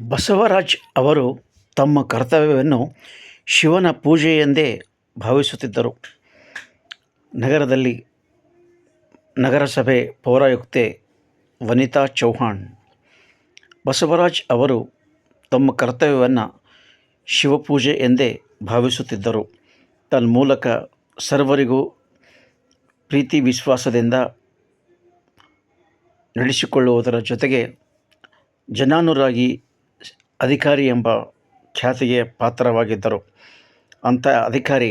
ಬಸವರಾಜ್ ಅವರು ತಮ್ಮ ಕರ್ತವ್ಯವನ್ನು ಶಿವನ ಪೂಜೆಯೆಂದೇ ಭಾವಿಸುತ್ತಿದ್ದರು. ನಗರದಲ್ಲಿ ನಗರಸಭೆ ಪೌರಾಯುಕ್ತೆ ವನಿತಾ ಚೌಹಾಣ್ ಬಸವರಾಜ್ ಅವರು ತಮ್ಮ ಕರ್ತವ್ಯವನ್ನು ಶಿವಪೂಜೆ ಎಂದೇ ಭಾವಿಸುತ್ತಿದ್ದರು. ತನ್ಮೂಲಕ ಸರ್ವರಿಗೂ ಪ್ರೀತಿ ವಿಶ್ವಾಸದಿಂದ ನಡೆಸಿಕೊಳ್ಳುವುದರ ಜೊತೆಗೆ ಜನಾನುರಾಗಿ ಅಧಿಕಾರಿ ಎಂಬ ಖ್ಯಾತಿಗೆ ಪಾತ್ರವಾಗಿದ್ದರು. ಅಂಥ ಅಧಿಕಾರಿ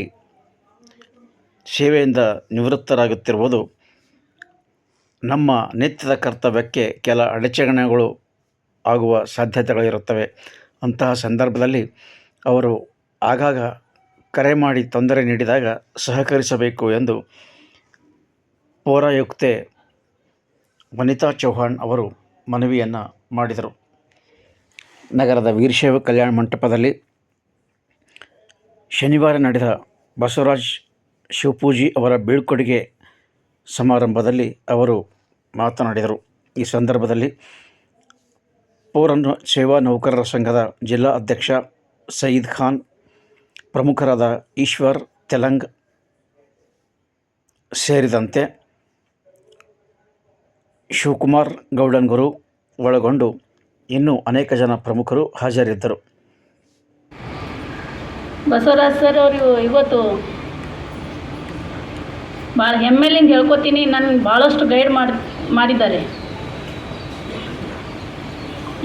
ಸೇವೆಯಿಂದ ನಿವೃತ್ತರಾಗುತ್ತಿರುವುದು ನಮ್ಮ ನಿತ್ಯದ ಕರ್ತವ್ಯಕ್ಕೆ ಕೆಲ ಅಡಚಣೆಗಳು ಆಗುವ ಸಾಧ್ಯತೆಗಳಿರುತ್ತವೆ. ಅಂತಹ ಸಂದರ್ಭದಲ್ಲಿ ಅವರು ಆಗಾಗ ಕರೆ ಮಾಡಿ ತೊಂದರೆ ನೀಡಿದಾಗ ಸಹಕರಿಸಬೇಕು ಎಂದು ಪೌರಾಯುಕ್ತೆ ವನಿತಾ ಚೌಹಾಣ್ ಅವರು ಮನವಿಯನ್ನು ಮಾಡಿದರು. ನಗರದ ವೀರಶೈವ ಕಲ್ಯಾಣ ಮಂಟಪದಲ್ಲಿ ಶನಿವಾರ ನಡೆದ ಬಸವರಾಜ್ ಶಿವಪೂಜಿ ಅವರ ಬೀಳ್ಕೊಡುಗೆ ಸಮಾರಂಭದಲ್ಲಿ ಅವರು ಮಾತನಾಡಿದರು. ಈ ಸಂದರ್ಭದಲ್ಲಿ ಪೌರ ಸೇವಾ ನೌಕರರ ಸಂಘದ ಜಿಲ್ಲಾ ಅಧ್ಯಕ್ಷ ಸಯೀದ್ ಖಾನ್, ಪ್ರಮುಖರಾದ ಈಶ್ವರ್ ತೆಲಂಗ್ ಸೇರಿದಂತೆ ಶಿವಕುಮಾರ್ ಗೌಡನ್ಗುರು ಒಳಗೊಂಡು ಇನ್ನೂ ಅನೇಕ ಜನ ಪ್ರಮುಖರು ಹಾಜರಿದ್ದರು. ಬಸವರಾಜ್ ಸರ್ ಅವರು ಇವತ್ತು ಭಾಳ ಹೆಮ್ಮೆಲಿಂದ ಹೇಳ್ಕೊತೀನಿ, ನನ್ನ ಭಾಳಷ್ಟು ಗೈಡ್ ಮಾಡಿದ್ದಾರೆ.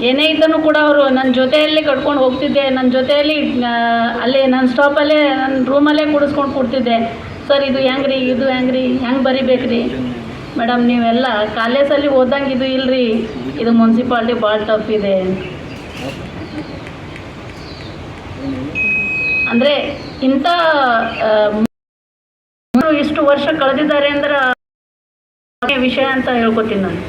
ಏನೇ ಇದ್ದನು ಕೂಡ ಅವರು ನನ್ನ ಜೊತೆಯಲ್ಲಿ ಕಟ್ಕೊಂಡು ಹೋಗ್ತಿದ್ದೆ. ನನ್ನ ಜೊತೆಯಲ್ಲಿ ಅಲ್ಲೇ ನನ್ನ ಸ್ಟಾಪಲ್ಲೇ ನನ್ನ ರೂಮಲ್ಲೇ ಕೂಡಿಸ್ಕೊಂಡು ಕೊಡ್ತಿದ್ದೆ. ಸರ್ ಇದು ಹೆಂಗ್ರಿ, ಇದು ಹೆಂಗ್ರಿ, ಹೆಂಗೆ ಬರಿಬೇಕ್ರಿ ಮೇಡಮ್, ನೀವೆಲ್ಲ ಕಾಲೇಜಲ್ಲಿ ಓದಂಗೆ ಇದು ಇಲ್ಲರಿ, ಇದು ಮುನ್ಸಿಪಾಲ್ಟಿ ಭಾಳ ಟಫ್ ಇದೆ ಅಂದರೆ ಇಂಥ ಇಷ್ಟು ವರ್ಷ ಕಳೆದಿದ್ದಾರೆ ಅಂದ್ರೆ ವಿಷಯ ಅಂತ ಹೇಳ್ಕೊತೀನಿ ನಾನು.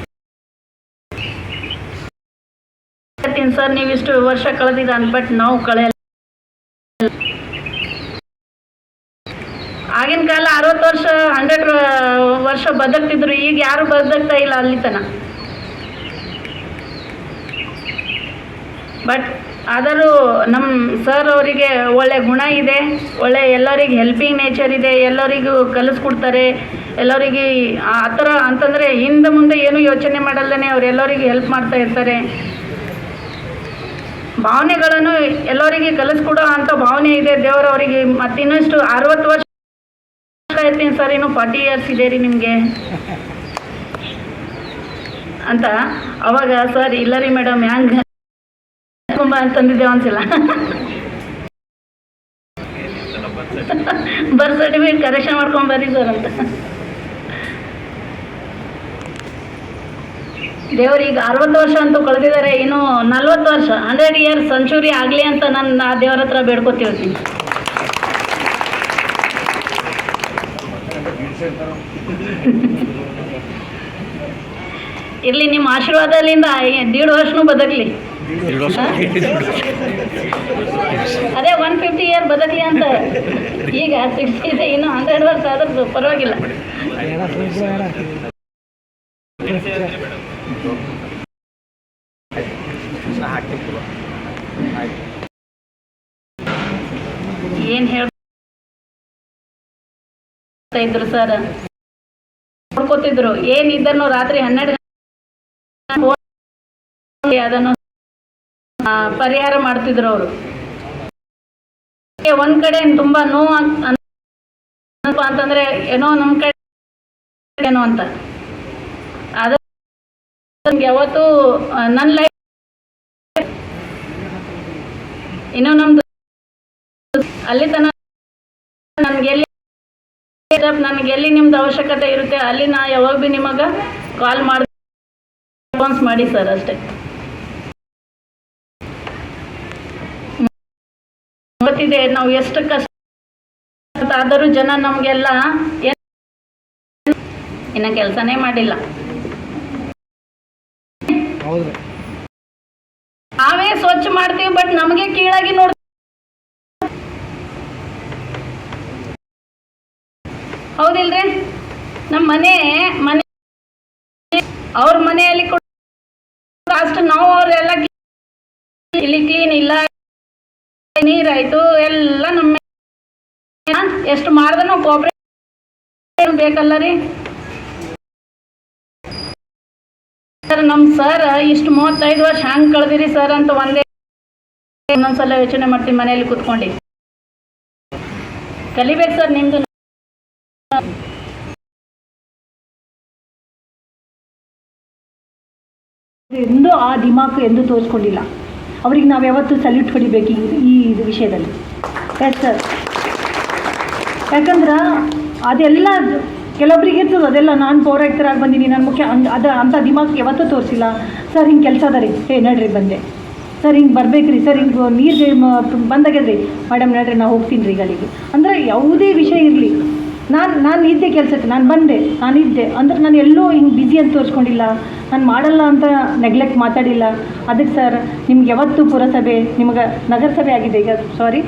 ಸರ್ ನೀವು ಇಷ್ಟು ವರ್ಷ ಕಳೆದಿದ್ದ ಬಟ್ ನಾವು ಕಳೆಯಲ್ಲ. ಆಗಿನ ಕಾಲ 60 ವರ್ಷ 100 ವರ್ಷ ಬದುಕ್ತಿದ್ರು, ಈಗ ಯಾರು ಬದುಕ್ತಾ ಇಲ್ಲ ಅಲ್ಲಿ ತನಕ. ಬಟ್ ಆದರೂ ನಮ್ಮ ಸರ್ ಅವರಿಗೆ ಒಳ್ಳೆ ಗುಣ ಇದೆ, ಒಳ್ಳೆ ಎಲ್ಲರಿಗೆ ಹೆಲ್ಪಿಂಗ್ ನೇಚರ್ ಇದೆ, ಎಲ್ಲರಿಗೂ ಕಲಿಸ್ಕೊಡ್ತಾರೆ. ಎಲ್ಲರಿಗೆ ಆ ಥರ ಅಂತಂದರೆ ಹಿಂದೆ ಮುಂದೆ ಏನೂ ಯೋಚನೆ ಮಾಡಲ್ಲೇ ಅವರೆಲ್ಲರಿಗೆ ಹೆಲ್ಪ್ ಮಾಡ್ತಾ ಇರ್ತಾರೆ. ಭಾವನೆಗಳನ್ನು ಎಲ್ಲರಿಗೆ ಕಲಿಸ್ಕೊಡೋ ಅಂಥ ಭಾವನೆ ಇದೆ ದೇವರವರಿಗೆ. ಮತ್ತು ಇನ್ನಷ್ಟು 60 ವರ್ಷ ಇರ್ತೀನಿ ಸರ್, ಇನ್ನು 40 ಇಯರ್ಸ್ ಇದೆ ರೀ ನಿಮಗೆ ಅಂತ. ಅವಾಗ ಸರ್ ಇಲ್ಲ ರೀ ಮೇಡಮ್ ಹೆಂಗೆ ಅಂತಂದಿದ್ದೆ ಒಂದ್ಸಲ. ಬರ್ತ್ ಸರ್ಟಿಫಿಕೇಟ್ ಕರೆಕ್ಷನ್ ಮಾಡ್ಕೊಂಡು ಬರ್ರಿ ಸರ್ ಅಂತ. ದೇವ್ರಿಗೆ 60 ವರ್ಷ ಅಂತೂ ಕಳೆದಿದ್ದಾರೆ, ಇನ್ನು 40 ವರ್ಷ 100 ಇಯರ್ಸ್ ಸೆಂಚುರಿ ಆಗಲಿ ಅಂತ ನಾನು ಆ ದೇವ್ರ ಹತ್ರ ಬೇಡ್ಕೊತಿರ್ತೀನಿ. ಇರಲಿ, ನಿಮ್ಮ ಆಶೀರ್ವಾದದಿಂದ 1.5 ವರ್ಷನೂ ಬದುಕಲಿ. ಅದೇ 150 ಇಯರ್ ಬದುಕಲಿ ಅಂತ. ಈಗ 60 ಇದೆ, ಇನ್ನು 100 ವರ್ಷ ಆದ್ರೂ ಪರವಾಗಿಲ್ಲ. ಏನು ಹೇಳ್ತಾ ಇದ್ರು ಸರ್, ನೋಡ್ಕೋತಿದ್ರು. ಏನಿದ್ದನು ರಾತ್ರಿ 12 ಅದನ್ನು ಪರಿಹಾರ ಮಾಡ್ತಿದ್ರು ಅವರು. ಒಂದ್ ಕಡೆ ತುಂಬಾ ನೋವು ಅಂತಂದ್ರೆ ಏನೋ ನಮ್ಮ ಕಡೆ ಏನೋ ಅಂತ. ಅದು ಯಾವತ್ತು ನನ್ನ ಲೈಫ್ ಇನ್ನೂ ನಮ್ದು ಅಲ್ಲಿ ತನಕ ನನಗೆಲ್ಲಿ ನಿಮ್ದು ಅವಶ್ಯಕತೆ ಇರುತ್ತೆ ಅಲ್ಲಿ ನಾ ಯಾವಾಗ ಭೀ ನಿಮಗೆ ಕಾಲ್ ಮಾಡಿ ರೆಸ್ಪಾನ್ಸ್ ಮಾಡಿ ಸರ್, ಅಷ್ಟೇ. ಗೊತ್ತಿದೆ ನಾವು ಎಷ್ಟು ಕಷ್ಟ ಆದರೂ ಜನ ನಮಗೆಲ್ಲ ಇನ್ನು ಕೆಲಸನೇ ಮಾಡಿಲ್ಲ. ನಾವೇ ಸ್ವಚ್ಛ ಮಾಡ್ತೀವಿ, ಬಟ್ ನಮಗೆ ಕೀಳಾಗಿ ನೋಡ್ತೀವಿ. ಹೌದಿಲ್ರಿ? ನಮ್ಮ ಮನೆ ಅವ್ರ ಮನೆಯಲ್ಲಿ ಕೂಡ ಅಷ್ಟು ನಾವು ಅವರೆಲ್ಲ ಇಲ್ಲಿ ಕ್ಲೀನ್ ಇಲ್ಲ, ನೀರಾಯ್ತು ಎಲ್ಲ ನಮ್ಮ ಎಷ್ಟು ಮಾಡಿದ್ರು ಕೋಆಪರೇಟ್ ಬೇಕಲ್ಲ ರೀ ಸರ್. ನಮ್ಮ ಸರ್ ಇಷ್ಟು 35 ವರ್ಷ ಹ್ಯಾಂಗೆ ಕಳೆದಿರಿ ಸರ್ ಅಂತ ಒಂದೊಂದ್ಸಲ ಯೋಚನೆ ಮಾಡ್ತೀವಿ ಮನೆಯಲ್ಲಿ ಕೂತ್ಕೊಂಡು. ಕಲಿಬೇಕು ಸರ್ ನಿಮ್ದು. ಎಂದು ಆ ದಿಮಾಕು ಎಂದು ತೋರಿಸ್ಕೊಂಡಿಲ್ಲ. ಅವ್ರಿಗೆ ನಾವು ಯಾವತ್ತೂ ಸಲ್ಯೂಟ್ ಹೊಡಿಬೇಕು ಈ ವಿಷಯದಲ್ಲಿ. Yes sir. ಯಾಕಂದ್ರೆ ಅದೆಲ್ಲ ಕೆಲವೊಬ್ರಿಗೆ ಇರ್ತದೆ, ಅದೆಲ್ಲ ನಾನು ಪೌರಾಯುಕ್ತರಾಗಿ ಬಂದೀನಿ, ನನ್ನ ಮುಖ್ಯ ಅಂಥ ದಿಮಾಕು ಯಾವತ್ತೂ ತೋರಿಸಿಲ್ಲ. ಸರ್ ಹಿಂಗೆ ಕೆಲಸ ಅದ ರೀ, ನಡ್ರಿ ಬಂದೆ ಸರ್, ಹಿಂಗೆ ಬರ್ಬೇಕು ರೀ ಸರ್, ಹಿಂಗೆ ನೀರು ಬಂದಾಗ್ಯದ್ರಿ ಮೇಡಮ್ ನಡ್ರಿ ನಾ ಹೋಗ್ತೀನಿ ರೀ ಗಲಿಗೆ ಅಂದರೆ ಯಾವುದೇ ವಿಷಯ ಇರಲಿ. ನಾನು ಇದ್ದೆ ಕೆಲಸಕ್ಕೆ, ನಾನಿದ್ದೆ ಅಂದ್ರೆ ನಾನು ಎಲ್ಲೋ ಹಿಂಗೆ ಬ್ಯುಸಿ ಅಂತ ತೋರಿಸ್ಕೊಂಡಿಲ್ಲ, ನಾನು ಮಾಡಲ್ಲ ಅಂತ ನೆಗ್ಲೆಕ್ಟ್ ಮಾತಾಡಿಲ್ಲ. ಅದಕ್ಕೆ ಸರ್ ನಿಮ್ಗೆ ಯಾವತ್ತೂ ಪುರಸಭೆ, ನಿಮ್ಗೆ ನಗರಸಭೆ ಆಗಿದೆ ಈಗ, ಸಾರಿ,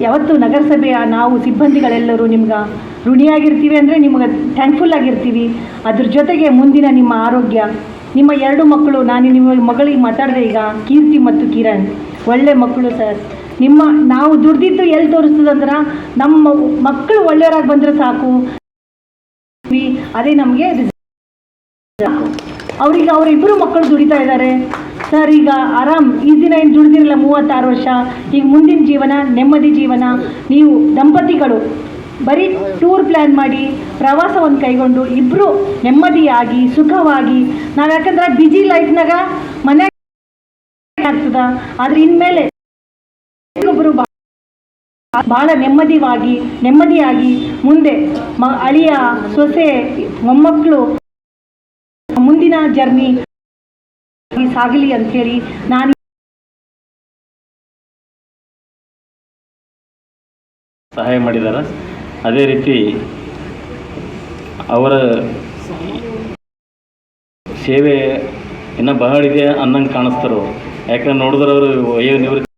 ಯಾವತ್ತೂ ನಗರಸಭೆಯ ನಾವು ಸಿಬ್ಬಂದಿಗಳೆಲ್ಲರೂ ನಿಮ್ಗೆ ಋಣಿಯಾಗಿರ್ತೀವಿ, ಅಂದರೆ ನಿಮ್ಗೆ ಥ್ಯಾಂಕ್ಫುಲ್ ಆಗಿರ್ತೀವಿ. ಅದ್ರ ಜೊತೆಗೆ ಮುಂದಿನ ನಿಮ್ಮ ಆರೋಗ್ಯ, ನಿಮ್ಮ 2 ಮಕ್ಕಳು, ನಾನು ನಿಮ್ಮ ಮಗಳಿಗೆ ಮಾತಾಡಿದೆ ಈಗ, ಕೀರ್ತಿ ಮತ್ತು ಕಿರಣ್, ಒಳ್ಳೆ ಮಕ್ಕಳು ಸರ್. ನಾವು ದುಡ್ದಿದ್ದು ಎಲ್ಲಿ ತೋರಿಸ್ತದಂದ್ರೆ ನಮ್ಮ ಮಕ್ಕಳು ಒಳ್ಳೆಯವರಾಗಿ ಬಂದರೆ ಸಾಕು, ಅದೇ ನಮಗೆ ಅವ್ರಿಗೆ ಅವರಿಬ್ಬರು ಮಕ್ಕಳು ದುಡಿತಾ ಇದ್ದಾರೆ ಸರ್. ಈಗ ಆರಾಮ್ ಈ ದಿನ ಏನು ದುಡಿದಿರಲ್ಲ 36 ವರ್ಷ, ಈಗ ಮುಂದಿನ ಜೀವನ ನೆಮ್ಮದಿ ಜೀವನ. ನೀವು ದಂಪತಿಗಳು ಬರೀ ಟೂರ್ ಪ್ಲ್ಯಾನ್ ಮಾಡಿ ಪ್ರವಾಸವನ್ನು ಕೈಗೊಂಡು ಇಬ್ಬರು ನೆಮ್ಮದಿಯಾಗಿ ಸುಖವಾಗಿ, ನಾವು ಯಾಕಂದ್ರೆ ಬ್ಯುಸಿ ಲೈಫ್ನಾಗ ಮನೆ ಆಗ್ತದ, ಆದರೆ ಇನ್ಮೇಲೆ ಒಬ್ಬರು ಭಾಳ ನೆಮ್ಮದಿಯಾಗಿ ಮುಂದೆ ಅಳಿಯ ಸೊಸೆ ಮೊಮ್ಮಕ್ಕಳು ಮುಂದಿನ ಜರ್ನಿ ಸಾಗಲಿ ಅಂಥೇಳಿ ನಾನು ಸಹಾಯ ಮಾಡಿದ್ದಾರೆ. ಅದೇ ರೀತಿ ಅವರ ಸೇವೆ ಇನ್ನೂ ಬಹಳ ಇದೆ ಅನ್ನಂಗೆ ಕಾಣಿಸ್ತಾರೋ. ಯಾಕಂದ್ರೆ ನೋಡಿದ್ರೆ ಅವರು ವಯೋನಿವೃತ್ತಿ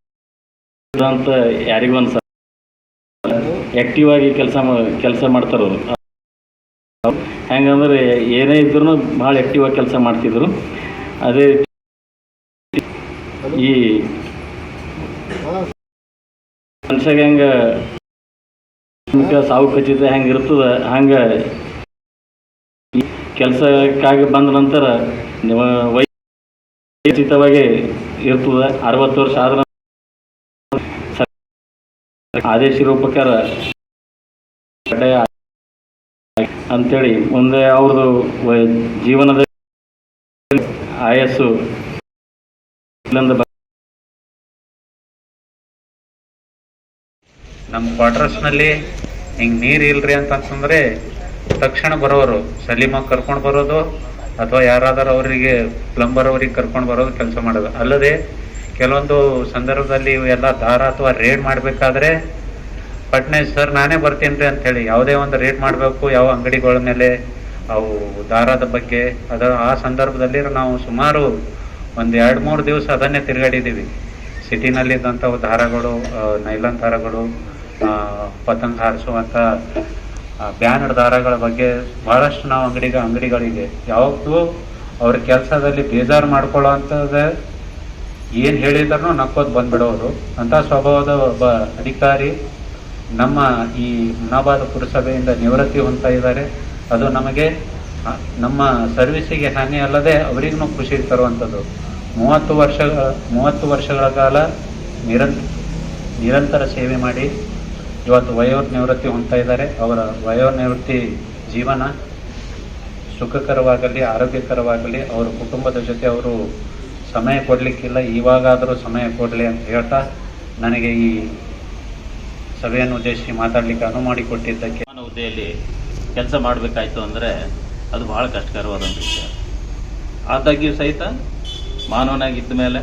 ಅಂತ ಯಾರಿಗೂ ಅನ್ಸ ಆ್ಯಕ್ಟಿವ್ ಆಗಿ ಕೆಲಸ ಮಾಡ್ತಾರೋ. ಹೆಂಗಂದ್ರೆ ಏನೇ ಇದ್ರೂ ಭಾಳ ಆ್ಯಕ್ಟಿವ್ ಆಗಿ ಕೆಲಸ ಮಾಡ್ತಿದ್ರು. ಅದೇ ಈ ಮನುಷ್ಯಾಗ ಹೆಂಗೆ ಸಾವು ಖಚಿತ ಹೆಂಗೆ ಇರ್ತದೆ, ಹಂಗೆ ಕೆಲಸಕ್ಕಾಗಿ ಬಂದ ನಂತರ ವೈಚಿತವಾಗಿ ಇರ್ತದೆ. 60 ವರ್ಷ ಆದ್ರೆ ಆದೇಶ ರೂಪಕಾರ ಅಂಥೇಳಿ ಮುಂದೆ ಅವ್ರದ್ದು ಜೀವನದ ಆಯಸ್ಸು ನಮ್ಮ ಕ್ವಾರ್ಟರ್ಸ್ನಲ್ಲಿ ಹಿಂಗೆ ನೀರು ಇಲ್ರಿ ಅಂತಂತಂದರೆ ತಕ್ಷಣ ಬರೋರು ಸಲೀಮಾಗಿ ಕರ್ಕೊಂಡು ಬರೋದು, ಅಥವಾ ಯಾರಾದರೂ ಅವರಿಗೆ ಪ್ಲಂಬರ್ ಅವ್ರಿಗೆ ಕರ್ಕೊಂಡು ಬರೋದು, ಕೆಲಸ ಮಾಡೋದು. ಅಲ್ಲದೆ ಕೆಲವೊಂದು ಸಂದರ್ಭದಲ್ಲಿ ಇವೆಲ್ಲ ದಾರ ಅಥವಾ ರೇಡ್ ಮಾಡಬೇಕಾದ್ರೆ ಪಟ್ನೆ ಸರ್ ನಾನೇ ಬರ್ತೀನಿ ರೀ ಅಂಥೇಳಿ ಯಾವುದೇ ಒಂದು ರೇಡ್ ಮಾಡಬೇಕು ಯಾವ ಅಂಗಡಿಗಳ ಮೇಲೆ ಅವು ದಾರದ ಬಗ್ಗೆ ಆ ಸಂದರ್ಭದಲ್ಲಿ ನಾವು ಸುಮಾರು ಒಂದು 2-3 ದಿವಸ ಅದನ್ನೇ ತಿರುಗಾಡಿದ್ದೀವಿ. ಸಿಟಿನಲ್ಲಿದ್ದಂಥವು ದಾರಗಳು, ನೈಲಾನ್ ದಾರಗಳು, ಪತಂಗ ಹಾರಿಸುವಂಥ ಬ್ಯಾನರ್ ದಾರಗಳ ಬಗ್ಗೆ ಭಾಳಷ್ಟು ನಾವು ಅಂಗಡಿಗಳಿಗೆ ಯಾವಾಗಲೂ ಅವ್ರ ಕೆಲಸದಲ್ಲಿ ಬೇಜಾರು ಮಾಡ್ಕೊಳ್ಳೋ ಅಂಥದ್ದು ಏನು ಹೇಳಿದ್ರು ನಕ್ಕೋದು ಬಂದ್ಬಿಡೋರು. ಅಂಥ ಸ್ವಭಾವದ ಒಬ್ಬ ಅಧಿಕಾರಿ ನಮ್ಮ ಈ ಹುಮನಾಬಾದ್ ಪುರಸಭೆಯಿಂದ ನಿವೃತ್ತಿ ಹೊಂದ್ತಾ ಇದ್ದಾರೆ. ಅದು ನಮಗೆ ನಮ್ಮ ಸರ್ವಿಸಿಗೆ ಹಾನಿ ಅಲ್ಲದೆ ಅವರಿಗೂ ಖುಷಿ ತರುವಂಥದ್ದು. 30 ವರ್ಷಗಳ ಕಾಲ ನಿರಂತರ ಸೇವೆ ಮಾಡಿ ಇವತ್ತು ವಯೋನಿವೃತ್ತಿ ಹೊಂದ್ತಾ ಇದ್ದಾರೆ. ಅವರ ವಯೋನಿವೃತ್ತಿ ಜೀವನ ಸುಖಕರವಾಗಲಿ, ಆರೋಗ್ಯಕರವಾಗಲಿ. ಅವರ ಕುಟುಂಬದ ಜೊತೆ ಅವರು ಸಮಯ ಕೊಡಲಿಕ್ಕಿಲ್ಲ, ಇವಾಗಾದರೂ ಸಮಯ ಕೊಡಲಿ ಅಂತ ಹೇಳ್ತಾ ನನಗೆ ಈ ಸಭೆಯನ್ನು ಉದ್ದೇಶಿಸಿ ಮಾತಾಡಲಿಕ್ಕೆ ಅನುವು ಮಾಡಿಕೊಟ್ಟಿದ್ದಕ್ಕೆ. ಹುದ್ದೆಯಲ್ಲಿ ಕೆಲಸ ಮಾಡಬೇಕಾಯ್ತು ಅಂದರೆ ಅದು ಬಹಳ ಕಷ್ಟಕರವಾದಂಥ ವಿಷಯ. ಆದಾಗ್ಯೂ ಸಹಿತ ಮಾನವನಾಗಿದ್ದ ಮೇಲೆ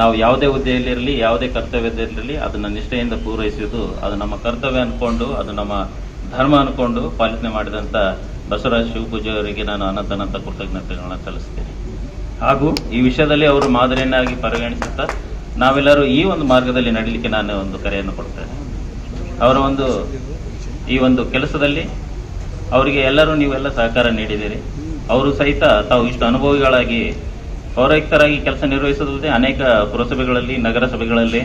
ನಾವು ಯಾವುದೇ ಹುದ್ದೆಯಲ್ಲಿರಲಿ, ಯಾವುದೇ ಕರ್ತವ್ಯದಲ್ಲಿರಲಿ ಅದನ್ನು ನಿಷ್ಠೆಯಿಂದ ಪೂರೈಸುವುದು ಅದು ನಮ್ಮ ಕರ್ತವ್ಯ ಅಂದ್ಕೊಂಡು, ಅದು ನಮ್ಮ ಧರ್ಮ ಅಂದ್ಕೊಂಡು ಪಾಲನೆ ಮಾಡಿದಂಥ ಬಸವರಾಜ್ ಶಿವಪೂಜೆ ಅವರಿಗೆ ನಾನು ಅನಂತ ಕೃತಜ್ಞತೆಗಳನ್ನು ಸಲ್ಲಿಸ್ತೇನೆ. ಹಾಗೂ ಈ ವಿಷಯದಲ್ಲಿ ಅವರು ಮಾದರಿಯನ್ನಾಗಿ ಪರಿಗಣಿಸುತ್ತಾ ನಾವೆಲ್ಲರೂ ಈ ಒಂದು ಮಾರ್ಗದಲ್ಲಿ ನಡೀಲಿಕ್ಕೆ ನಾನು ಒಂದು ಕರೆಯನ್ನು ಕೊಡ್ತೇನೆ. ಅವರ ಈ ಒಂದು ಕೆಲಸದಲ್ಲಿ ಅವರಿಗೆ ಎಲ್ಲರೂ ನೀವೆಲ್ಲ ಸಹಕಾರ ನೀಡಿದ್ದೀರಿ. ಅವರು ಸಹಿತ ತಾವು ಇಷ್ಟು ಅನುಭವಿಗಳಾಗಿ ಪೌರಾಯುಕ್ತರಾಗಿ ಕೆಲಸ ನಿರ್ವಹಿಸೋದಲ್ಲದೆ ಅನೇಕ ಪುರಸಭೆಗಳಲ್ಲಿ, ನಗರಸಭೆಗಳಲ್ಲಿ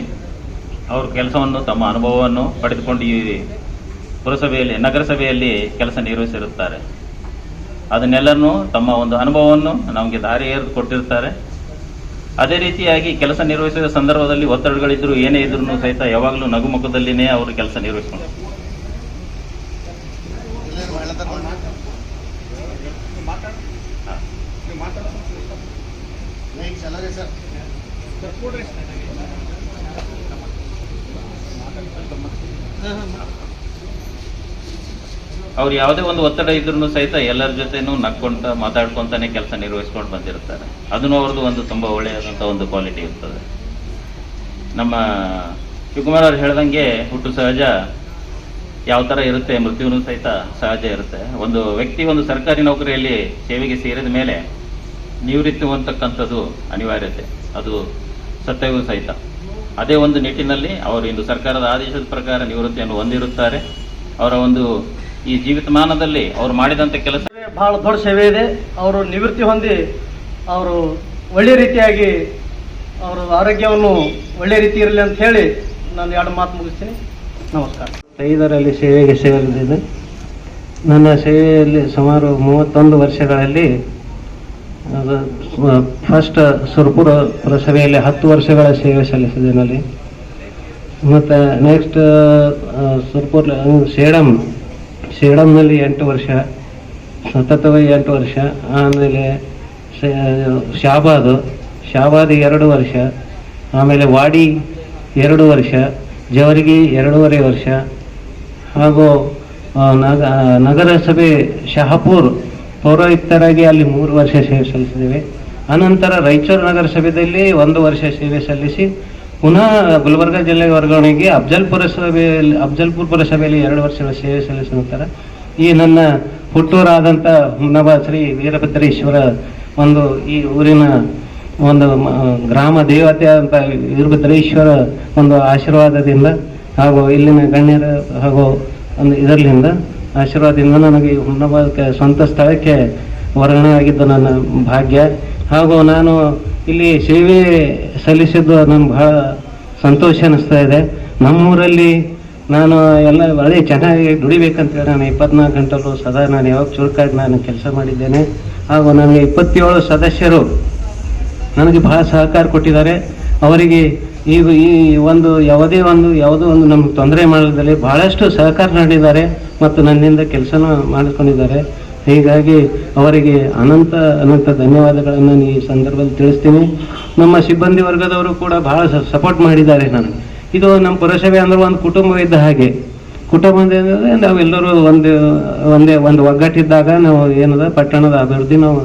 ಅವರು ಕೆಲಸವನ್ನು, ತಮ್ಮ ಅನುಭವವನ್ನು ಪಡೆದುಕೊಂಡು ಈ ಪುರಸಭೆಯಲ್ಲಿ, ನಗರಸಭೆಯಲ್ಲಿ ಕೆಲಸ ನಿರ್ವಹಿಸಿರುತ್ತಾರೆ. ಅದನ್ನೆಲ್ಲರನ್ನೂ ತಮ್ಮ ಒಂದು ಅನುಭವವನ್ನು ನಮಗೆ ದಾರಿ ಎರೆದು ಕೊಟ್ಟಿರ್ತಾರೆ. ಅದೇ ರೀತಿಯಾಗಿ ಕೆಲಸ ನಿರ್ವಹಿಸುವ ಸಂದರ್ಭದಲ್ಲಿ ಒತ್ತಡಗಳಿದ್ರು, ಏನೇ ಇದ್ರೂ ಸಹಿತ ಯಾವಾಗಲೂ ನಗುಮುಖದಲ್ಲಿನೇ ಅವರು ಕೆಲಸ ನಿರ್ವಹಿಸ್ಕೊಂಡು ಅವ್ರು ಯಾವುದೇ ಒಂದು ಒತ್ತಡ ಇದ್ರೂ ಸಹಿತ ಎಲ್ಲರ ಜೊತೆನೂ ನಕ್ಕೊಂತ ಮಾತಾಡ್ಕೊಂತಾನೆ ಕೆಲಸ ನಿರ್ವಹಿಸ್ಕೊಂಡು ಬಂದಿರ್ತಾರೆ. ಅದನ್ನು ಅವ್ರದ್ದು ಒಂದು ತುಂಬ ಒಳ್ಳೆಯದಂಥ ಒಂದು ಕ್ವಾಲಿಟಿ ಇರ್ತದೆ. ನಮ್ಮ ಶಿವಕುಮಾರ್ ಅವ್ರು ಹೇಳ್ದಂಗೆ ಹುಟ್ಟು ಸಹಜ ಯಾವ ಥರ ಇರುತ್ತೆ, ಮೃತ್ಯುನೂ ಸಹಿತ ಸಹಜ ಇರುತ್ತೆ. ಒಂದು ವ್ಯಕ್ತಿ ಒಂದು ಸರ್ಕಾರಿ ನೌಕರಿಯಲ್ಲಿ ಸೇವೆಗೆ ಸೇರಿದ ಮೇಲೆ ನಿವೃತ್ತಿ ಹೊಂದತಕ್ಕಂಥದ್ದು ಅನಿವಾರ್ಯತೆ, ಅದು ಸತ್ಯವೂ ಸಹಿತ. ಅದೇ ಒಂದು ನಿಟ್ಟಿನಲ್ಲಿ ಅವರು ಇಂದು ಸರ್ಕಾರದ ಆದೇಶದ ಪ್ರಕಾರ ನಿವೃತ್ತಿಯನ್ನು ಹೊಂದಿರುತ್ತಾರೆ. ಅವರ ಒಂದು ಈ ಜೀವಿತಮಾನದಲ್ಲಿ ಅವರು ಮಾಡಿದಂಥ ಕೆಲಸ ಬಹಳ ದೊಡ್ಡ ಸೇವೆ ಇದೆ. ಅವರು ನಿವೃತ್ತಿ ಹೊಂದಿ ಅವರು ಒಳ್ಳೆ ರೀತಿಯಾಗಿ ಅವರು ಆರೋಗ್ಯವನ್ನು ಒಳ್ಳೆ ರೀತಿ ಇರಲಿ ಅಂತ ಹೇಳಿ ನಾನು 2 ಮಾತು ಮುಗಿಸ್ತೀನಿ. ನಮಸ್ಕಾರ. 5ರಲ್ಲಿ ಸೇವೆಗೆ ಸೇರಿದ್ದೇನೆ. ನನ್ನ ಸೇವೆಯಲ್ಲಿ ಸುಮಾರು 31 ವರ್ಷಗಳಲ್ಲಿ ಫಸ್ಟ್ ಸುರಪುರ ಪುರಸಭೆಯಲ್ಲಿ 10 ವರ್ಷಗಳ ಸೇವೆ ಸಲ್ಲಿಸಿದ್ದೇನೆ ಅಲ್ಲಿ. ಮತ್ತು ನೆಕ್ಸ್ಟ್ ಸುರಪುರ ಸೇಡಂನಲ್ಲಿ 8 ವರ್ಷ, ಸತತವಾಗಿ 8 ವರ್ಷ. ಆಮೇಲೆ ಶಾಬಾದ್ 2 ವರ್ಷ, ಆಮೇಲೆ ವಾಡಿ 2 ವರ್ಷ, ಜವರ್ಗಿ 2.5 ವರ್ಷ, ಹಾಗೂ ನಗರಸಭೆ ಶಹಾಪುರ್ ಪೌರಾಯುಕ್ತರಾಗಿ ಅಲ್ಲಿ 3 ವರ್ಷ ಸೇವೆ ಸಲ್ಲಿಸಿದ್ದೇವೆ. ಅನಂತರ ರಾಯಚೂರು ನಗರಸಭೆಯಲ್ಲಿ 1 ವರ್ಷ ಸೇವೆ ಸಲ್ಲಿಸಿ ಪುನಃ ಗುಲ್ಬರ್ಗ ಜಿಲ್ಲೆ ವರ್ಗಾವಣೆಗೆ ಅಫ್ಜಲ್ಪುರ್ ಪುರಸಭೆಯಲ್ಲಿ 2 ವರ್ಷಗಳ ಸೇವೆ ಸಲ್ಲಿಸಿದ ನಂತರ ಈ ನನ್ನ ಹುಟ್ಟೂರಾದಂಥ ಹುಮ್ನಾಬಾದ್ ಶ್ರೀ ವೀರಭದ್ರೇಶ್ವರ ಈ ಊರಿನ ಒಂದು ಗ್ರಾಮ ದೇವತೆ ಅಂತ ವೀರಭದ್ರೇಶ್ವರ ಒಂದು ಆಶೀರ್ವಾದದಿಂದ ಹಾಗೂ ಇಲ್ಲಿನ ಗಣ್ಯರ ಹಾಗೂ ಒಂದು ಇದರಿಂದ ಆಶೀರ್ವಾದದಿಂದ ನನಗೆ ಹುಮ್ನಾಬಾದ್ ಸ್ವಂತ ಸ್ಥಳಕ್ಕೆ ವರ್ಗಾವಣೆ ಆಗಿದ್ದು ನನ್ನ ಭಾಗ್ಯ. ಹಾಗೂ ನಾನು ಇಲ್ಲಿ ಸೇವೆ ಸಲ್ಲಿಸಿದ್ದು ನನಗೆ ಬಹಳ ಸಂತೋಷ ಅನ್ನಿಸ್ತಾ ಇದೆ. ನಮ್ಮೂರಲ್ಲಿ ನಾನು ಎಲ್ಲ ಒಳ್ಳೆ ಚೆನ್ನಾಗಿ ದುಡಿಬೇಕಂತೇಳಿ ನಾನು 24 ಗಂಟೆಲೂ ಸದಾ ನಾನು ಯಾವಾಗ ಚುರುಕಾಗಿ ನಾನು ಕೆಲಸ ಮಾಡಿದ್ದೇನೆ. ಹಾಗೂ ನನಗೆ 27 ಸದಸ್ಯರು ನನಗೆ ಬಹಳ ಸಹಕಾರ ಕೊಟ್ಟಿದ್ದಾರೆ. ಅವರಿಗೆ ಈಗ ಯಾವುದೋ ಒಂದು ನಮ್ಗೆ ತೊಂದರೆ ಮಾಡದಲ್ಲಿ ಬಹಳಷ್ಟು ಸಹಕಾರ ನೀಡಿದ್ದಾರೆ ಮತ್ತು ನನ್ನಿಂದ ಕೆಲಸನ ಮಾಡಿಕೊಂಡಿದ್ದಾರೆ. ಹೀಗಾಗಿ ಅವರಿಗೆ ಅನಂತ ಧನ್ಯವಾದಗಳನ್ನು ಈ ಸಂದರ್ಭದಲ್ಲಿ ತಿಳಿಸ್ತೀನಿ. ನಮ್ಮ ಸಿಬ್ಬಂದಿ ವರ್ಗದವರು ಕೂಡ ಬಹಳ ಸಪೋರ್ಟ್ ಮಾಡಿದ್ದಾರೆ ನನಗೆ. ಇದು ನಮ್ಮ ಪುರಸಭೆ ಅಂದ್ರೆ ಒಂದು ಕುಟುಂಬ ಇದ್ದ ಹಾಗೆ. ಕುಟುಂಬ ಅಂದರೆ ನಾವೆಲ್ಲರೂ ಒಂದು ಒಗ್ಗಟ್ಟಿದ್ದಾಗ ನಾವು ಏನದ ಪಟ್ಟಣದ ಅಭಿವೃದ್ಧಿ ನಾವು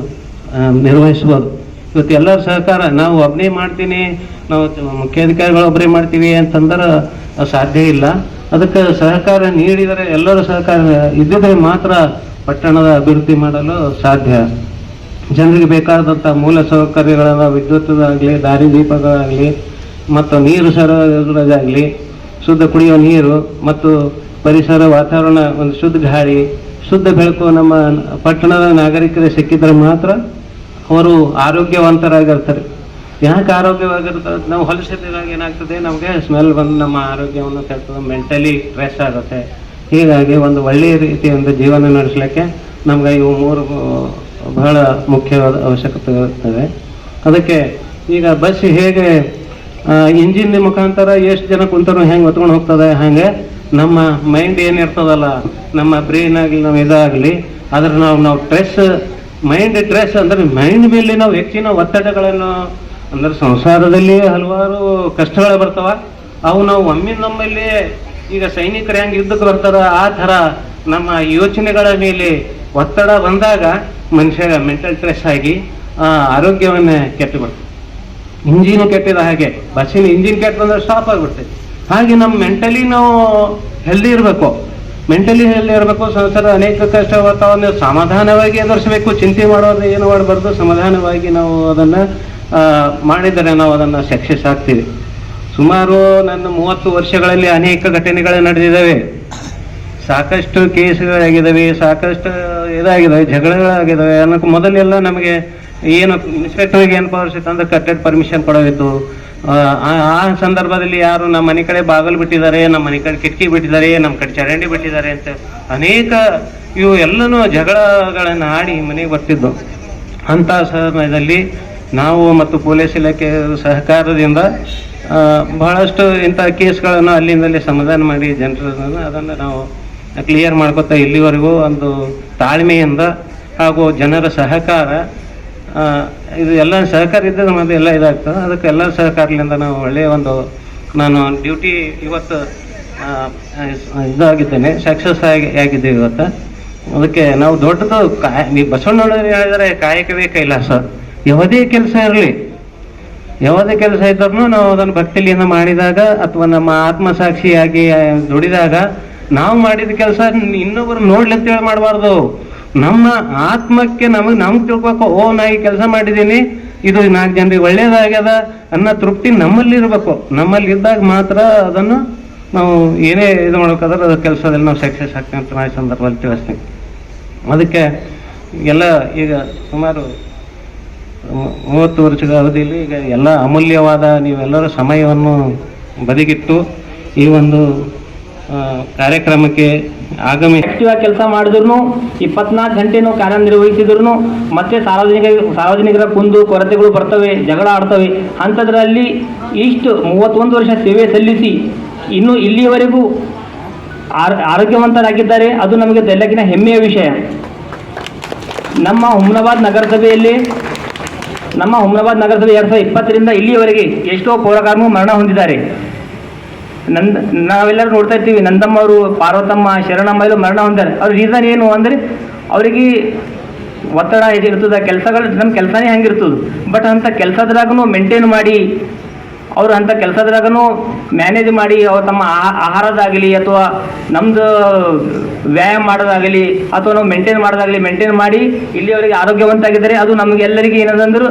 ನಿರ್ವಹಿಸ್ಬೋದು. ಇವತ್ತು ಎಲ್ಲರ ಸಹಕಾರ, ನಾವು ಒಬ್ಬನೇ ಮಾಡ್ತೀನಿ, ನಾವು ಮುಖ್ಯಾಧಿಕಾರಿಗಳು ಒಬ್ಬರೇ ಮಾಡ್ತೀವಿ ಅಂತಂದ್ರೆ ಸಾಧ್ಯ ಇಲ್ಲ. ಅದಕ್ಕೆ ಸಹಕಾರ ನೀಡಿದರೆ, ಎಲ್ಲರೂ ಸಹಕಾರ ಇದ್ದಿದ್ರೆ ಮಾತ್ರ ಪಟ್ಟಣದ ಅಭಿವೃದ್ಧಿ ಮಾಡಲು ಸಾಧ್ಯ. ಜನರಿಗೆ ಬೇಕಾದಂಥ ಮೂಲ ಸೌಕರ್ಯಗಳನ್ನ, ವಿದ್ಯುತ್ತಾಗಲಿ, ದಾರಿ ದೀಪಗಳಾಗಲಿ, ಮತ್ತು ನೀರು ಸರಬರಾಜಾಗಲಿ, ಶುದ್ಧ ಕುಡಿಯುವ ನೀರು ಮತ್ತು ಪರಿಸರ ವಾತಾವರಣ, ಒಂದು ಶುದ್ಧ ಗಾಳಿ, ಶುದ್ಧ ಬೆಳಕು ನಮ್ಮ ಪಟ್ಟಣದ ನಾಗರಿಕರಿಗೆ ಸಿಕ್ಕಿದ್ರೆ ಮಾತ್ರ ಅವರು ಆರೋಗ್ಯವಂತರಾಗಿರ್ತಾರೆ. ಯಾಕೆ ಆರೋಗ್ಯವಾಗಿರ್ತಾರೆ? ನಾವು ಹೊಲಸಿದಾಗ ಏನಾಗ್ತದೆ, ನಮಗೆ ಸ್ಮೆಲ್ ಬಂದು ನಮ್ಮ ಆರೋಗ್ಯವನ್ನು ಕೆಡ್ತದೆ, ಮೆಂಟಲಿ ಸ್ಟ್ರೆಸ್ ಆಗುತ್ತೆ. ಹೀಗಾಗಿ ಒಂದು ಒಳ್ಳೆಯ ರೀತಿಯಿಂದ ಜೀವನ ನಡೆಸಲಿಕ್ಕೆ ನಮ್ಗೆ ಇವು 3 ಬಹಳ ಮುಖ್ಯವಾದ ಅವಶ್ಯಕತೆ ಇರ್ತದೆ. ಅದಕ್ಕೆ ಈಗ ಬಸ್ ಹೇಗೆ ಇಂಜಿನ್ ಮುಖಾಂತರ ಎಷ್ಟು ಜನ ಕುಂತರೂ ಹೆಂಗೆ ಹೊತ್ಕೊಂಡು ಹೋಗ್ತದೆ, ಹಾಗೆ ನಮ್ಮ ಮೈಂಡ್ ಏನಿರ್ತದಲ್ಲ, ನಮ್ಮ ಬ್ರೈನ್ ಆಗಲಿ, ನಾವು ಇದಾಗಲಿ, ಅದ್ರ ನಾವು ಮೈಂಡ್ ಸ್ಟ್ರೆಸ್ ಅಂದರೆ ಮೈಂಡ್ ಮೇಲೆ ನಾವು ಹೆಚ್ಚಿನ ಒತ್ತಡಗಳನ್ನು, ಅಂದ್ರೆ ಸಂಸಾರದಲ್ಲಿ ಹಲವಾರು ಕಷ್ಟಗಳು ಬರ್ತಾವ. ಅವು ನಾವು ನಮ್ಮಲ್ಲಿ ಈಗ ಸೈನಿಕರು ಹೆಂಗೆ ಯುದ್ಧಕ್ಕೆ ಬರ್ತಾರ ಆ ಥರ ನಮ್ಮ ಯೋಚನೆಗಳ ಮೇಲೆ ಒತ್ತಡ ಬಂದಾಗ ಮನುಷ್ಯ ಮೆಂಟಲ್ ಸ್ಟ್ರೆಸ್ ಆಗಿ ಆರೋಗ್ಯವನ್ನೇ ಕೆಟ್ಟು ಬರ್ತದೆ. ಇಂಜಿನು ಕೆಟ್ಟಿದ ಹಾಗೆ, ಬಸ್ಸಿನ ಇಂಜಿನ್ ಕೆಟ್ಟು ಬಂದ್ರೆ ಸ್ಟಾಪ್ ಆಗಿಬಿಡ್ತೈತಿ. ಹಾಗೆ ನಮ್ಮ ಮೆಂಟಲಿ ನಾವು ಹೆಲ್ದಿ ಇರಬೇಕು. ಸಂಸಾರ ಅನೇಕ ಕಷ್ಟ ಬರ್ತಾವ, ಸಮಾಧಾನವಾಗಿ ಎದುರಿಸಬೇಕು. ಚಿಂತೆ ಮಾಡೋದು ಏನು ಮಾಡಬಾರ್ದು, ಸಮಾಧಾನವಾಗಿ ನಾವು ಅದನ್ನು ಮಾಡಿದರೆ ನಾವು ಅದನ್ನು ಸಕ್ಸಸ್ ಆಗ್ತೀವಿ. ಸುಮಾರು ನನ್ನ 30 ವರ್ಷಗಳಲ್ಲಿ ಅನೇಕ ಘಟನೆಗಳು ನಡೆದಿದ್ದಾವೆ. ಸಾಕಷ್ಟು ಕೇಸ್ಗಳಾಗಿದ್ದಾವೆ, ಸಾಕಷ್ಟು ಇದಾಗಿದ್ದಾವೆ, ಜಗಳಗಳಾಗಿದ್ದಾವೆ. ಅನ್ನೋಕ್ಕೆ ಮೊದಲೆಲ್ಲ ನಮಗೆ ಏನು ಇನ್ಸ್ಪೆಕ್ಟರ್ಗೆ ಏನು ಪವರ್ಸ್ ಇತ್ತು ಅಂದರೆ ಕಟ್ಟೆಡ್ ಪರ್ಮಿಷನ್ ಕೊಡೋದಿತ್ತು. ಆ ಸಂದರ್ಭದಲ್ಲಿ ಯಾರು ನಮ್ಮ ಮನೆ ಕಡೆ ಬಾಗಿಲು ಬಿಟ್ಟಿದ್ದಾರೆ, ನಮ್ಮ ಮನೆ ಕಡೆ ಕಿಟಕಿ ಬಿಟ್ಟಿದ್ದಾರೆ, ನಮ್ಮ ಕಡೆ ಚರಂಡಿ ಬಿಟ್ಟಿದ್ದಾರೆ ಅಂತ ಅನೇಕ ಇವು ಎಲ್ಲನೂ ಜಗಳಗಳನ್ನು ಆಡಿ ಮನೆಗೆ ಬರ್ತಿದ್ದು. ಅಂಥ ಸಮಯದಲ್ಲಿ ನಾವು ಮತ್ತು ಪೊಲೀಸ್ ಇಲಾಖೆ ಸಹಕಾರದಿಂದ ಬಹಳಷ್ಟು ಇಂಥ ಕೇಸ್ಗಳನ್ನು ಅಲ್ಲಿಂದಲೇ ಸಮಾಧಾನ ಮಾಡಿ ಜನರನ್ನು ಅದನ್ನು ನಾವು ಕ್ಲಿಯರ್ ಮಾಡ್ಕೊತಾ ಇಲ್ಲಿವರೆಗೂ ಒಂದು ತಾಳ್ಮೆಯಿಂದ ಹಾಗೂ ಜನರ ಸಹಕಾರ, ಇದು ಎಲ್ಲ ಸಹಕಾರ ಇದ್ದರೆ ಮತ್ತೆ ಎಲ್ಲ ಇದಾಗ್ತದೆ. ಅದಕ್ಕೆ ಎಲ್ಲ ಸಹಕಾರದಿಂದ ನಾವು ಒಳ್ಳೆಯ ಒಂದು ನಾನು ಡ್ಯೂಟಿ ಇವತ್ತು ಇದಾಗಿದ್ದೇನೆ, ಸಕ್ಸಸ್ ಆಗಿದ್ದೇವೆ ಇವತ್ತು. ಅದಕ್ಕೆ ನಾವು ದೊಡ್ಡದು ನೀವು ಬಸವಣ್ಣನವರು ಹೇಳಿದರೆ ಕಾಯಕವೇ ಕೈಲಾಸ. ಯಾವುದೇ ಕೆಲಸ ಇರಲಿ, ಯಾವುದೇ ಕೆಲಸ ಇದ್ರೂ ನಾವು ಅದನ್ನು ಭಕ್ತಿಲಿಂದ ಮಾಡಿದಾಗ ಅಥವಾ ನಮ್ಮ ಆತ್ಮಸಾಕ್ಷಿಯಾಗಿ ದುಡಿದಾಗ ನಾವು ಮಾಡಿದ ಕೆಲಸ ಇನ್ನೊಬ್ಬರು ನೋಡ್ಲಿ ಅಂತೇಳಿ ಮಾಡಬಾರ್ದು. ನಮ್ಮ ಆತ್ಮಕ್ಕೆ ನಮ್ಗೆ ತಿಳ್ಕೊಬೇಕು, ನಾ ಈ ಕೆಲಸ ಮಾಡಿದ್ದೀನಿ, ಇದು 4 ಜನರಿಗೆ ಒಳ್ಳೇದಾಗ್ಯದ ಅನ್ನೋ ತೃಪ್ತಿ ನಮ್ಮಲ್ಲಿ ಇರಬೇಕು. ನಮ್ಮಲ್ಲಿ ಇದ್ದಾಗ ಮಾತ್ರ ಅದನ್ನು ನಾವು ಏನೇ ಇದು ಮಾಡ್ಬೇಕಾದ್ರೆ ಅದು ಕೆಲಸದಲ್ಲಿ ನಾವು ಸಕ್ಸಸ್ ಆಗ್ತೀವಿ ಅಂತ ನಾನು ಈ ಸಂದರ್ಭದಲ್ಲಿ ತಿಳಿಸ್ತೀನಿ. ಅದಕ್ಕೆ ಎಲ್ಲ ಈಗ ಸುಮಾರು 30 ವರ್ಷದ ಅವಧಿಯಲ್ಲಿ ಈಗ ಎಲ್ಲ ಅಮೂಲ್ಯವಾದ ನೀವೆಲ್ಲರ ಸಮಯವನ್ನು ಬದಿಗಿಟ್ಟು ಈ ಒಂದು ಕಾರ್ಯಕ್ರಮಕ್ಕೆ ಆಕ್ಟಿವ್ ಆಗಿ ಕೆಲಸ ಮಾಡಿದ್ರು 24 ಗಂಟೆನೂ ಕಾರ್ಯನಿರ್ವಹಿಸಿದ್ರು ಮತ್ತೆ ಸಾರ್ವಜನಿಕರ ಕುಂದು ಕೊರತೆಗಳು ಬರ್ತವೆ, ಜಗಳ ಆಡ್ತವೆ. ಅಂಥದ್ರಲ್ಲಿ ಇಷ್ಟು 31 ವರ್ಷ ಸೇವೆ ಸಲ್ಲಿಸಿ ಇನ್ನೂ ಇಲ್ಲಿಯವರೆಗೂ ಆರೋಗ್ಯವಂತರಾಗಿದ್ದಾರೆ. ಅದು ನಮಗೆ ಎಲ್ಲಕ್ಕಿಂತ ಹೆಮ್ಮೆಯ ವಿಷಯ. ನಮ್ಮ ಹುಮ್ನಾಬಾದ್ ನಗರಸಭೆಯಲ್ಲಿ 2020ರಿಂದ ಇಲ್ಲಿಯವರೆಗೆ ಎಷ್ಟೋ ಪೌರಕಾರ್ಮಿಕರು ಮರಣ ಹೊಂದಿದ್ದಾರೆ. ನಾವೆಲ್ಲರೂ ನೋಡ್ತಾ ಇರ್ತೀವಿ, ನಂದಮ್ಮ ಅವರು, ಪಾರ್ವತಮ್ಮ, ಶರಣಮ್ಮ ಎಲ್ಲ ಮರಣ ಹೊಂದಿದ್ದಾರೆ. ಅವ್ರ ರೀಸನ್ ಏನು ಅಂದರೆ ಅವರಿಗೆ ಒತ್ತಡ ಇರ್ತದೆ, ಕೆಲಸಗಳು ನಮ್ಮ ಕೆಲಸನೇ ಹಂಗಿರ್ತದೆ. ಬಟ್ ಅಂಥ ಕೆಲಸದ್ರಾಗೂ ಮೇಂಟೈನ್ ಮಾಡಿ ಅವರು ಅಂಥ ಕೆಲಸದ್ರಾಗೂ ಮ್ಯಾನೇಜ್ ಮಾಡಿ ಅವ್ರು ತಮ್ಮ ಆಹಾರದಾಗಲಿ ಅಥವಾ ನಮ್ಮದು ವ್ಯಾಯಾಮ ಮಾಡೋದಾಗಲಿ ಅಥವಾ ನಾವು ಮೇಂಟೈನ್ ಮಾಡಿ ಇಲ್ಲಿಯವರೆಗೆ ಆರೋಗ್ಯವಂತಾಗಿದ್ದಾರೆ. ಅದು ನಮಗೆಲ್ಲರಿಗೆ ಏನದಂದ್ರೆ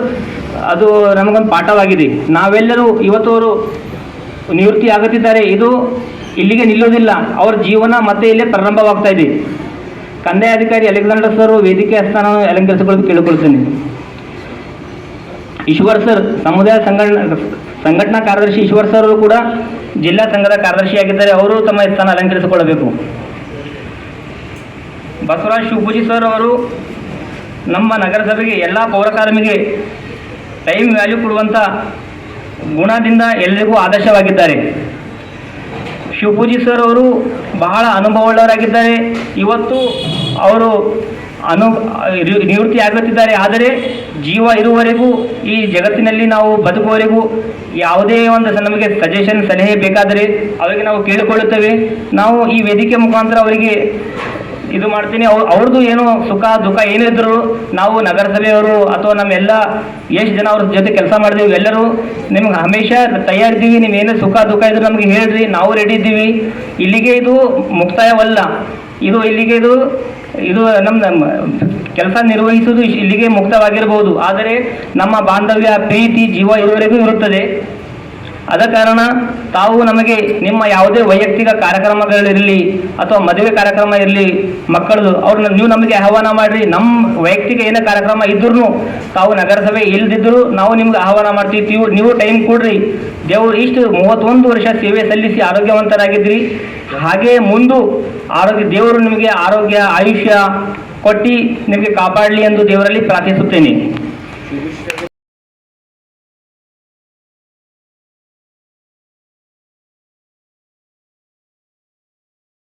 ಅದು ನಮಗೊಂದು ಪಾಠವಾಗಿದೆ. ನಾವೆಲ್ಲರೂ ಇವತ್ತವರು ನಿವೃತ್ತಿ ಆಗುತ್ತಿದ್ದಾರೆ, ಇದು ಇಲ್ಲಿಗೆ ನಿಲ್ಲೋದಿಲ್ಲ. ಅವ್ರ ಜೀವನ ಮತ್ತೆ ಇಲ್ಲೇ ಪ್ರಾರಂಭವಾಗ್ತಾ ಇದೆ. ಕಂದಾಯ ಅಧಿಕಾರಿ ಅಲೆಕ್ಸಾಂಡರ್ ಸರ್ ವೇದಿಕೆ ಸ್ಥಾನವನ್ನು ಅಲಂಕರಿಸಿಕೊಳ್ಳಲು ಕೇಳಿಕೊಳ್ತೇನೆ. ಈಶ್ವರ್ ಸರ್ ಸಮುದಾಯ ಸಂಘಟನಾ ಕಾರ್ಯದರ್ಶಿ ಈಶ್ವರ್ ಸರ್ ಕೂಡ ಜಿಲ್ಲಾ ಸಂಘದ ಕಾರ್ಯದರ್ಶಿಯಾಗಿದ್ದಾರೆ, ಅವರು ತಮ್ಮ ಸ್ಥಾನ ಅಲಂಕರಿಸಿಕೊಳ್ಳಬೇಕು. ಬಸವರಾಜ್ ಶಿವಪೂಜಿ ಸರ್ ಅವರು ನಮ್ಮ ನಗರಸಭೆಗೆ ಎಲ್ಲ ಪೌರಕಾರ್ಮಿಗೆ ಟೈಮ್ ವ್ಯಾಲ್ಯೂ ಕೊಡುವಂಥ ಗುಣದಿಂದ ಎಲ್ಲರಿಗೂ ಆದರ್ಶವಾಗಿದ್ದಾರೆ. ಶಿವಪೂಜಿ ಸರ್ ಅವರು ಬಹಳ ಅನುಭವವುಳ್ಳವರಾಗಿದ್ದಾರೆ. ಇವತ್ತು ಅವರು ನಿವೃತ್ತಿ ಆಗುತ್ತಿದ್ದಾರೆ. ಆದರೆ ಜೀವ ಇರುವವರೆಗೂ ಈ ಜಗತ್ತಿನಲ್ಲಿ ನಾವು ಬದುಕುವವರೆಗೂ ಯಾವುದೇ ಒಂದು ನಮಗೆ ಸಜೆಷನ್ ಸಲಹೆ ಬೇಕಾದರೆ ಅವರಿಗೆ ನಾವು ಕೇಳಿಕೊಳ್ಳುತ್ತೇವೆ. ನಾವು ಈ ವೇದಿಕೆ ಮುಖಾಂತರ ಅವರಿಗೆ ಇದು ಮಾಡ್ತೀನಿ. ಅವ್ರದ್ದು ಏನು ಸುಖ ದುಃಖ ಏನಿದ್ರು ನಾವು ನಗರಸಭೆಯವರು ಅಥವಾ ನಮ್ಮೆಲ್ಲ ಎಷ್ಟು ಜನ ಅವ್ರ ಜೊತೆ ಕೆಲಸ ಮಾಡಿದೀವಿ ಎಲ್ಲರೂ ನಿಮ್ಗೆ ಹಮೇಶಾ ತಯಾರಿದ್ದೀವಿ. ನೀವೇನು ಸುಖ ದುಃಖ ಇದ್ರು ನಮಗೆ ಹೇಳ್ರಿ, ನಾವು ರೆಡಿ ಇದ್ದೀವಿ. ಇಲ್ಲಿಗೆ ಇದು ಮುಕ್ತಾಯವಲ್ಲ, ಇದು ನಮ್ಮ ಕೆಲಸ ನಿರ್ವಹಿಸುವುದು ಇಲ್ಲಿಗೆ ಮುಕ್ತವಾಗಿರಬಹುದು. ಆದರೆ ನಮ್ಮ ಬಾಂಧವ್ಯ, ಪ್ರೀತಿ, ಜೀವ ಇರುವವರೆಗೂ ಇರುತ್ತದೆ. ಆದ ಕಾರಣ ತಾವು ನಮಗೆ ನಿಮ್ಮ ಯಾವುದೇ ವೈಯಕ್ತಿಕ ಕಾರ್ಯಕ್ರಮಗಳಿರಲಿ ಅಥವಾ ಮದುವೆ ಕಾರ್ಯಕ್ರಮ ಇರಲಿ ಮಕ್ಕಳದು, ಅವ್ರನ್ನ ನೀವು ನಮಗೆ ಆಹ್ವಾನ ಮಾಡಿರಿ. ನಮ್ಮ ವೈಯಕ್ತಿಕ ಏನೇ ಕಾರ್ಯಕ್ರಮ ಇದ್ರೂ ತಾವು ನಗರಸಭೆ ಇಲ್ದಿದ್ರು ನಾವು ನಿಮ್ಗೆ ಆಹ್ವಾನ ಮಾಡ್ತೀವಿ. ನೀವು ಟೈಮ್ ಕೊಡ್ರಿ. ದೇವರು ಇಷ್ಟು 31 ವರ್ಷ ಸೇವೆ ಸಲ್ಲಿಸಿ ಆರೋಗ್ಯವಂತರಾಗಿದ್ರಿ. ಹಾಗೆ ಮುಂದೆ ದೇವರು ನಿಮಗೆ ಆರೋಗ್ಯ ಆಯುಷ್ಯ ಕೊಟ್ಟು ನಿಮಗೆ ಕಾಪಾಡಲಿ ಎಂದು ದೇವರಲ್ಲಿ ಪ್ರಾರ್ಥಿಸುತ್ತೇನೆ.